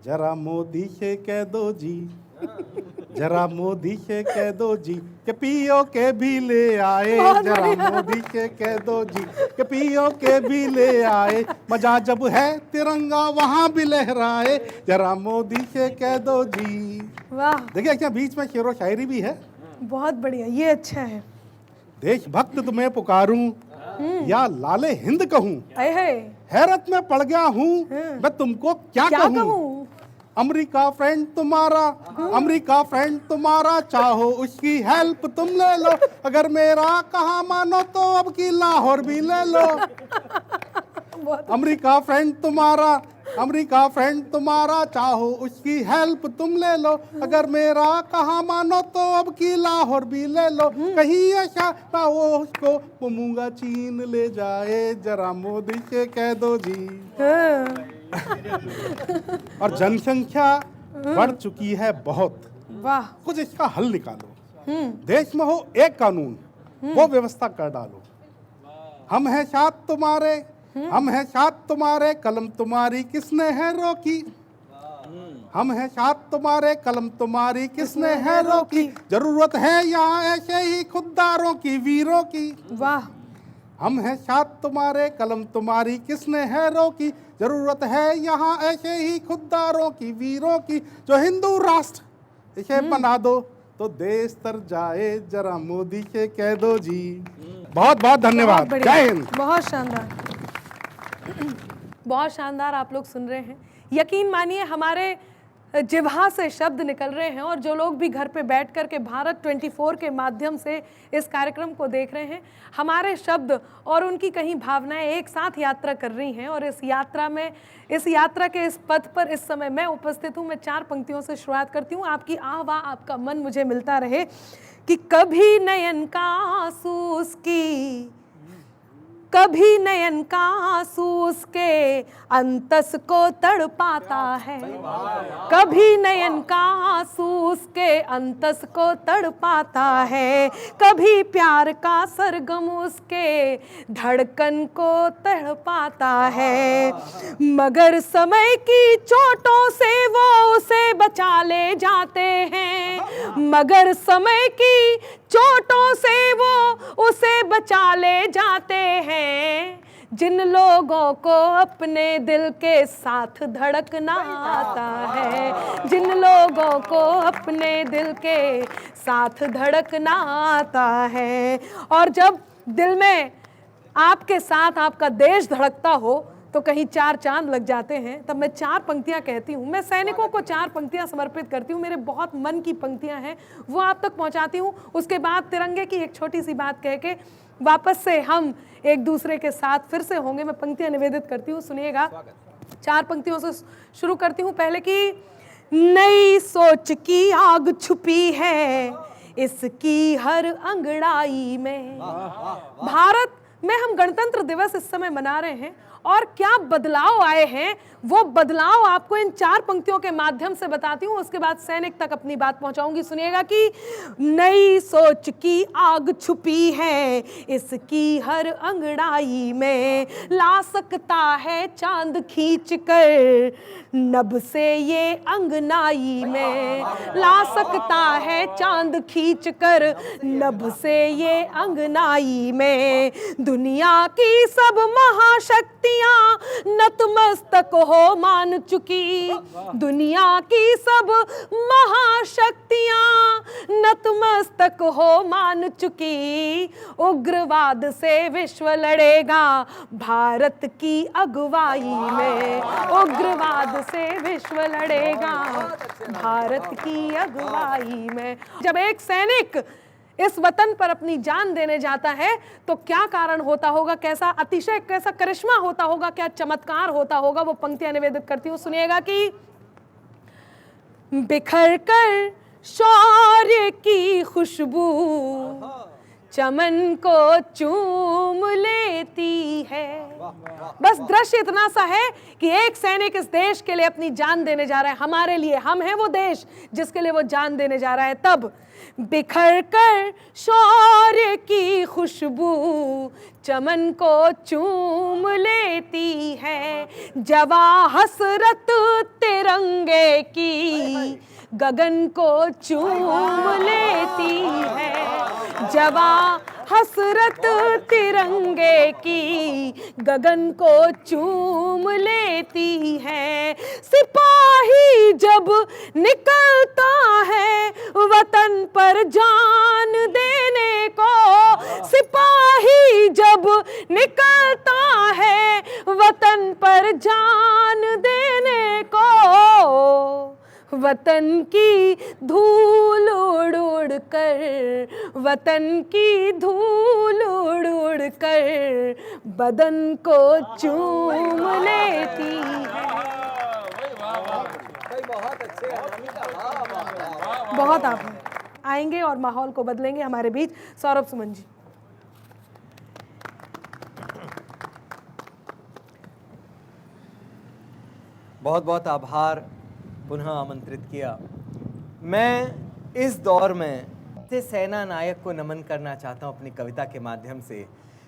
जरा मोदी से कह दो जी, जरा मोदी से कह दो जी कि पीओ के भी ले आए, जरा मोदी से कह दो जी कि पीओ के भी ले आए, मजा जब है तिरंगा वहां भी लहराए, जरा मोदी से कह दो जी। वाह, देखिए क्या बीच में शेरो शायरी भी है। बहुत बढ़िया, ये अच्छा है। देशभक्त तुम्हें पुकारूं या लाले हिंद कहूं, हैरत में पड़ गया हूं मैं तुमको क्या कहूं। अमेरिका फ्रेंड तुम्हारा, अमेरिका फ्रेंड तुम्हारा, चाहो उसकी हेल्प तुम ले लो, अगर मेरा कहा मानो तो अब की लाहौर भी ले लो। अमेरिका फ्रेंड तुम्हारा, अमेरिका फ्रेंड तुम्हारा, चाहो उसकी हेल्प तुम ले लो, अगर मेरा कहा मानो तो अब की लाहौर भी ले लो। कहीं ऐसा ना हो उसको वो मूंगा चीन ले जाए, जरा मोदी से कह दो जी। और जनसंख्या बढ़ चुकी है बहुत, वाह, कुछ इसका हल निकालो। देश में हो एक कानून, वो व्यवस्था कर डालो। हम हैं साथ तुम्हारे, हम हैं साथ तुम्हारे, कलम तुम्हारी किसने है रोकी। हम हैं साथ तुम्हारे, कलम तुम्हारी किसने है रोकी। जरूरत है यहाँ ऐसे ही खुददारों की, वीरों की। वाह। हम हैं साथ तुम्हारे, कलम तुम्हारी किसने है रोकी। जरूरत है यहाँ ऐसे ही खुददारों की, वीरों की। जो हिंदू राष्ट्र इसे बना दो तो देश तर जाए, जरा मोदी से कह दो जी। बहुत बहुत धन्यवाद। बढ़िया, जय हिंद। बहुत शानदार, बहुत शानदार आप लोग सुन रहे हैं। यकीन मानिए हमारे जिह्वा से शब्द निकल रहे हैं, और जो लोग भी घर पे बैठ कर के भारत 24 के माध्यम से इस कार्यक्रम को देख रहे हैं, हमारे शब्द और उनकी कहीं भावनाएं एक साथ यात्रा कर रही हैं। और इस यात्रा के इस पथ पर इस समय मैं उपस्थित हूँ। मैं 4 पंक्तियों से शुरुआत करती हूँ। आपकी आह वाह, आपका मन मुझे मिलता रहे कि कभी नयन का आंसू उसकी, कभी नयन का आंसू उसके अंतस को तड़पाता है, कभी नयन का आंसू उसके अंतस को तड़पाता है, कभी प्यार का सरगम उसके धड़कन को तड़पाता है, मगर समय की चोटों से वो उसे बचा ले जाते हैं, मगर समय की चोटों से वो उसे बचा ले जाते हैं। जिन लोगों को अपने दिल के साथ धड़कना आता है, जिन लोगों को अपने दिल के साथ धड़कना आता है। और जब दिल में आपके साथ आपका देश धड़कता हो तो कहीं 4 चांद लग जाते हैं। तब मैं 4 पंक्तियां कहती हूँ। मैं सैनिकों को 4 पंक्तियां समर्पित करती हूँ। मेरे बहुत मन की पंक्तियां हैं, वो आप तक पहुँचाती हूँ। उसके बाद तिरंगे की एक छोटी सी बात कह के वापस से हम एक दूसरे के साथ फिर से होंगे। मैं पंक्तियां निवेदित करती हूँ, सुनिएगा। 4 पंक्तियों से शुरू करती हूँ। पहले की, नई सोच की आग छुपी है इसकी हर अंगड़ाई में। भारत में हम गणतंत्र दिवस इस समय मना रहे हैं, और क्या बदलाव आए हैं वो बदलाव आपको इन 4 पंक्तियों के माध्यम से बताती हूँ। उसके बाद सैनिक तक अपनी बात पहुंचाऊंगी। सुनिएगा कि नई सोच की आग छुपी है इसकी हर अंगड़ाई में, ला सकता है चांद खींच कर नभ से ये अंगनाई में, ला सकता है चांद खींच कर नभ से ये अंगनाई में। दुनिया की सब महाशक्तियां नतमस्तक हो मान चुकी, दुनिया की सब महाशक्तियां नतमस्तक हो मान चुकी। उग्रवाद से विश्व लड़ेगा भारत की अगुवाई में, उग्रवाद से विश्व लड़ेगा भारत की अगुवाई में। जब एक सैनिक इस वतन पर अपनी जान देने जाता है तो क्या कारण होता होगा, कैसा अतिशय, कैसा करिश्मा होता होगा, क्या चमत्कार होता होगा, वो पंक्तियां निवेदित करती हूँ। सुनिएगा कि बिखर कर शौर्य की खुशबू चमन को चूम लेती है। बस दृश्य इतना सा है कि एक सैनिक इस देश के लिए अपनी जान देने जा रहा है, हमारे लिए, हम हैं वो देश जिसके लिए वो जान देने जा रहा है। तब बिखर कर शौर्य की खुशबू चमन को चूम लेती है, जवा हसरत तिरंगे की गगन को चूम लेती है, जवा हसरत तिरंगे की गगन को चूम लेती है। सिपाही जब निकलता है वतन पर जान देने को, सिपाही जब निकलता है वतन पर जान देने को, वतन की धूल उड़ उड़ कर, वतन की धूल उड़ उड़ कर बदन को चूम लेती है। बहुत आप आएंगे और माहौल को बदलेंगे हमारे बीच। सौरभ सुमन जी। बहुत बहुत आभार, पुनः आमंत्रित किया। मैं इस दौर में से सेना नायक को नमन करना चाहता हूं अपनी कविता के माध्यम से,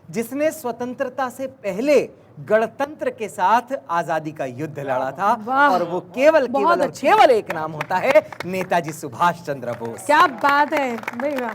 जिसने स्वतंत्रता से पहले गणतंत्र के साथ आजादी का युद्ध लड़ा था। और वो केवल केवल और केवल एक नाम होता है, नेताजी सुभाष चंद्र बोस। क्या बात है भाई, वाह।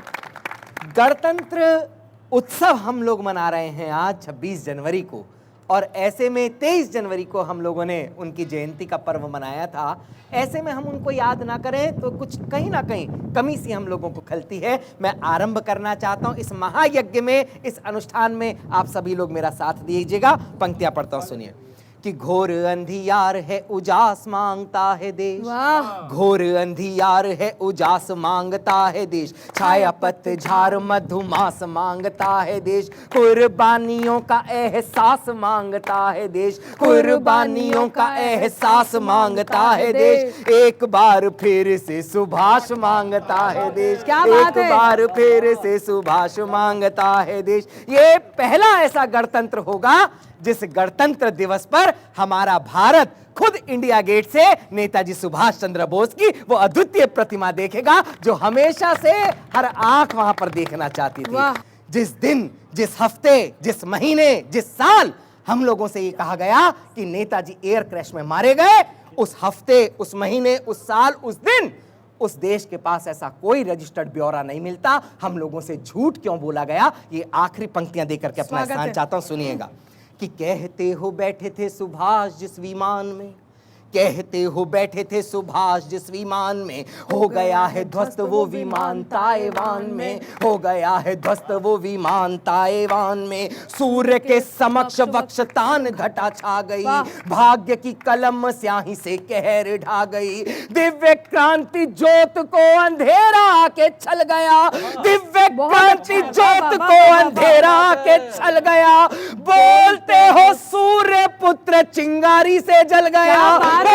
गणतंत्र उत्सव हम लोग मना रहे हैं आज 26 जनवरी को, और ऐसे में 23 जनवरी को हम लोगों ने उनकी जयंती का पर्व मनाया था। ऐसे में हम उनको याद ना करें तो कुछ कहीं ना कहीं कमी सी हम लोगों को खलती है। मैं आरंभ करना चाहता हूं इस महायज्ञ में, इस अनुष्ठान में आप सभी लोग मेरा साथ दीजिएगा। पंक्तियां पढ़ता हूं, सुनिए। कि घोर अंधियार है उजास मांगता है देश, घोर अंधियार है उजास मांगता है देश, छाया पतझड़ मधुमास मांगता है देश, कुर्बानियों का एहसास मांगता है देश, कुर्बानियों का एहसास मांगता है देश, एक बार फिर से सुभाष मांगता है देश, क्या बात है? एक बार फिर से सुभाष मांगता है देश। ये पहला ऐसा गणतंत्र होगा जिस गणतंत्र दिवस पर हमारा भारत खुद इंडिया गेट से नेताजी सुभाष चंद्र बोस की वो अद्वितीय प्रतिमा देखेगा जो हमेशा से हर आंख वहां पर देखना चाहती थी। जिस दिन, जिस हफ्ते, जिस महीने, जिस साल हम लोगों से ये कहा गया कि नेताजी एयर क्रैश में मारे गए, उस हफ्ते, उस महीने, उस साल, उस दिन उस देश के पास ऐसा कोई रजिस्टर्ड ब्यौरा नहीं मिलता। हम लोगों से झूठ क्यों बोला गया, ये आखिरी पंक्तियां देकर के अपना स्थान चाहता हूं, सुनिएगा। कि कहते हो बैठे थे सुभाष जिस विमान में, कहते हो बैठे थे सुभाष जिस विमान में, हो गया है ध्वस्त वो विमान ताइवान में, हो गया है ध्वस्त वो विमान ताइवान में, सूर्य के समक्ष वक्षतान घटा छा गई, भाग्य की कलम स्याही से कहर ढा गई, दिव्य क्रांति ज्योत को अंधेरा आके छल गया, दिव्य क्रांति ज्योत को अंधेरा आके छल गया, बोलते हो सूर्य पुत्र चिंगारी से जल गया, बोलते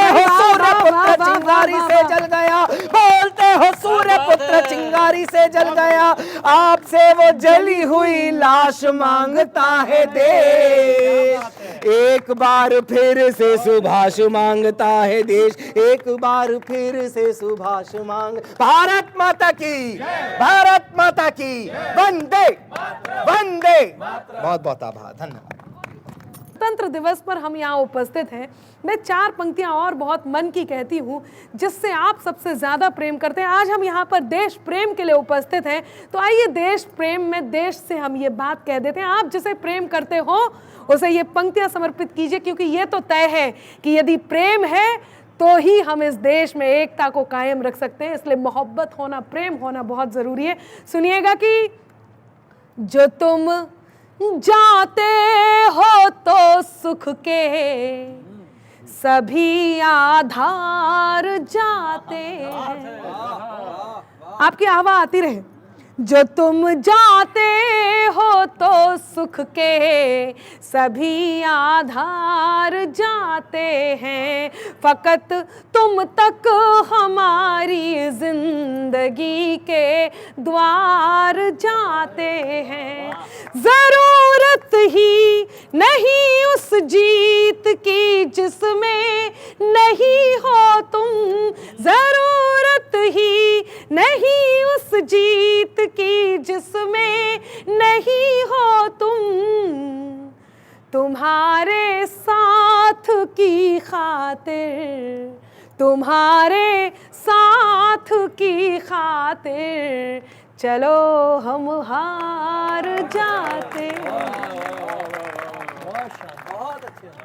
हो सूर्य पुत्र चिंगारी से जल गया, बोलते हो सूर्य पुत्र चिंगारी से जल गया, आपसे वो जली हुई लाश मांगता है देश, एक बार फिर से सुभाष मांगता है देश, एक बार फिर से सुभाष मांग। भारत माता की, भारत माता की, वंदे वंदे। बहुत बहुत आभार, धन्यवाद। गणतंत्र दिवस पर हम यहाँ उपस्थित हैं। मैं 4 पंक्तियां और बहुत मन की कहती हूँ जिससे आप सबसे ज्यादा प्रेम करते हैं। आज हम यहाँ पर देश प्रेम के लिए उपस्थित हैं, तो आइए देश प्रेम में देश से हम ये बात कह देते हैं। आप जिसे प्रेम करते हो उसे ये पंक्तियां समर्पित कीजिए, क्योंकि ये तो तय है कि यदि प्रेम है तो ही हम इस देश में एकता को कायम रख सकते हैं। इसलिए मोहब्बत होना, प्रेम होना बहुत जरूरी है। सुनिएगा कि जो तुम जाते हो तो सुख के सभी आधार जाते हैं। आपकी आवाज आती रहे। जो तुम जाते हो तो सुख के सभी आधार जाते हैं, फकत तुम तक हमारी जिंदगी के द्वार जाते हैं। जरूरत ही नहीं उस जीत की जिसमें नहीं हो तुम, जरूरत ही नहीं उस जीत की जिसमें नहीं हो तुम, तुम्हारे साथ की खातिर, तुम्हारे साथ की खातिर चलो हम हार जाते,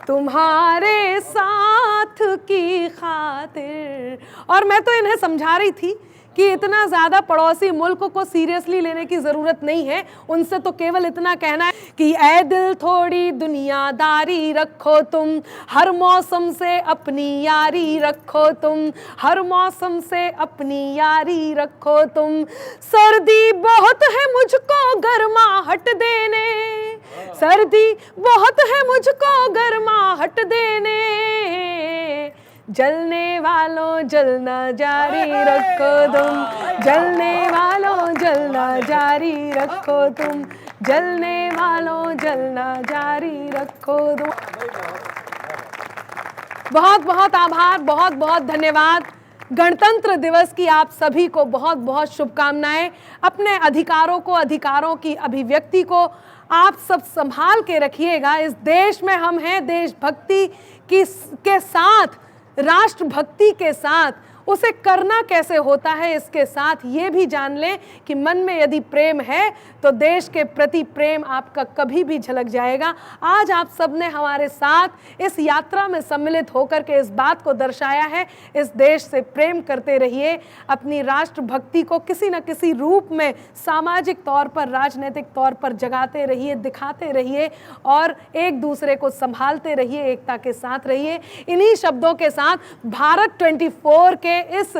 तुम्हारे साथ की खातिर। और मैं तो इन्हें समझा रही थी कि इतना ज़्यादा पड़ोसी मुल्क को सीरियसली लेने की ज़रूरत नहीं है। उनसे तो केवल इतना कहना है कि ऐ दिल थोड़ी दुनियादारी रखो तुम, हर मौसम से अपनी यारी रखो तुम, हर मौसम से अपनी यारी रखो तुम। सर्दी बहुत है मुझको गर्माहट देने, सर्दी बहुत है मुझको गर्माहट देने, जलने वालों जलना जारी रखो तुम, जलने वालों जलना जारी रखो तुम, जलने वालों जलना जारी रखो तुम। बहुत बहुत आभार, बहुत बहुत धन्यवाद। गणतंत्र दिवस की आप सभी को बहुत बहुत शुभकामनाएं। अपने अधिकारों को, अधिकारों की अभिव्यक्ति को आप सब संभाल के रखिएगा। इस देश में हम हैं देशभक्ति के साथ, राष्ट्रभक्ति के साथ उसे करना कैसे होता है, इसके साथ ये भी जान लें कि मन में यदि प्रेम है तो देश के प्रति प्रेम आपका कभी भी झलक जाएगा। आज आप सबने हमारे साथ इस यात्रा में सम्मिलित होकर के इस बात को दर्शाया है, इस देश से प्रेम करते रहिए, अपनी राष्ट्रभक्ति को किसी न किसी रूप में सामाजिक तौर पर, राजनीतिक तौर पर जगाते रहिए, दिखाते रहिए और एक दूसरे को संभालते रहिए, एकता के साथ रहिए। इन्हीं शब्दों के साथ भारत 24 के इस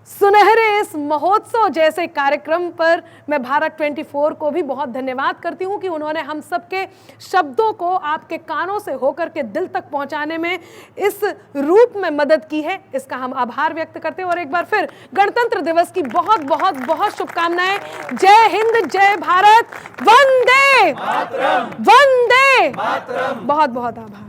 सुनहरे इस महोत्सव जैसे कार्यक्रम पर मैं भारत 24 को भी बहुत धन्यवाद करती हूं कि उन्होंने हम सबके शब्दों को आपके कानों से होकर के दिल तक पहुंचाने में इस रूप में मदद की है। इसका हम आभार व्यक्त करते हैं और एक बार फिर गणतंत्र दिवस की बहुत बहुत बहुत शुभकामनाएं। जय हिंद, जय भारत, वंदे मातरम, वंदे मातरम। बहुत बहुत आभार।